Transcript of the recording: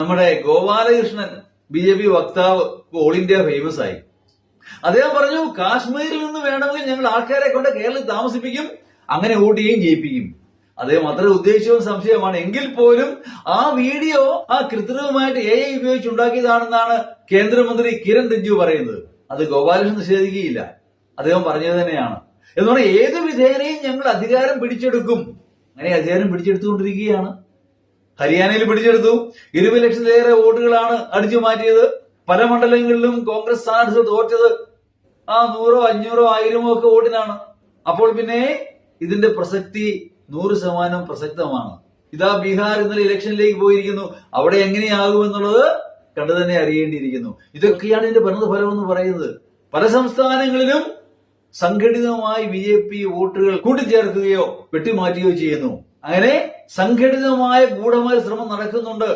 നമ്മുടെ ഗോപാലകൃഷ്ണൻ ബി.ജെ.പി. വക്താവ് all India famous ആയി. അദ്ദേഹം പറഞ്ഞു, കാശ്മീരിൽ നിന്ന് വേണമെങ്കിൽ ഞങ്ങൾ ആൾക്കാരെ കൊണ്ട് കേരളത്തിൽ താമസിപ്പിക്കും, അങ്ങനെ വോട്ട് ചെയ്യുകയും ചെയ്യിപ്പിക്കും. അദ്ദേഹം അത്ര ഉദ്ദേശവും സംശയമാണ്. എങ്കിൽ പോലും ആ വീഡിയോ കൃത്രിമമായിട്ട് AI ഉപയോഗിച്ചുണ്ടാക്കിയതാണെന്നാണ് കേന്ദ്രമന്ത്രി കിരൺ റിജിജു പറയുന്നത്. അത് ഗോപാലകൃഷ്ണൻ നിഷേധിക്കുകയില്ല, അദ്ദേഹം പറഞ്ഞത് തന്നെയാണ്. എന്ന് പറഞ്ഞാൽ ഏത് വിധേനയും ഞങ്ങൾ അധികാരം പിടിച്ചെടുക്കും. അങ്ങനെ അധികാരം പിടിച്ചെടുത്തുകൊണ്ടിരിക്കുകയാണ്. ഹരിയാനയിൽ പിടിച്ചെടുത്തു. 20 ലക്ഷത്തിലേറെ വോട്ടുകളാണ് അടിച്ചു മാറ്റിയത്. പല മണ്ഡലങ്ങളിലും കോൺഗ്രസ് സ്ഥാനാർത്ഥികൾ തോറ്റത് 100, 500, 1000 ഒക്കെ വോട്ടിനാണ്. അപ്പോൾ പിന്നെ ഇതിന്റെ പ്രസക്തി 100% പ്രസക്തമാണ്. ഇതാ ബീഹാർ ഇന്നലെ ഇലക്ഷനിലേക്ക് പോയിരിക്കുന്നു. അവിടെ എങ്ങനെയാകുമെന്നുള്ളത് കണ്ടു തന്നെ അറിയേണ്ടിയിരിക്കുന്നു. ഇതൊക്കെയാണ് ഇതിന്റെ ഭരണഫലം എന്ന് പറയുന്നത്. പല സംസ്ഥാനങ്ങളിലും സംഘടിതമായി ബി.ജെ.പി. വോട്ടുകൾ കൂട്ടിച്ചേർക്കുകയോ വെട്ടിമാറ്റുകയോ ചെയ്യുന്നു. അങ്ങനെ സംഘടിതമായ ഗൂഢമായ ശ്രമം നടക്കുന്നുണ്ട്.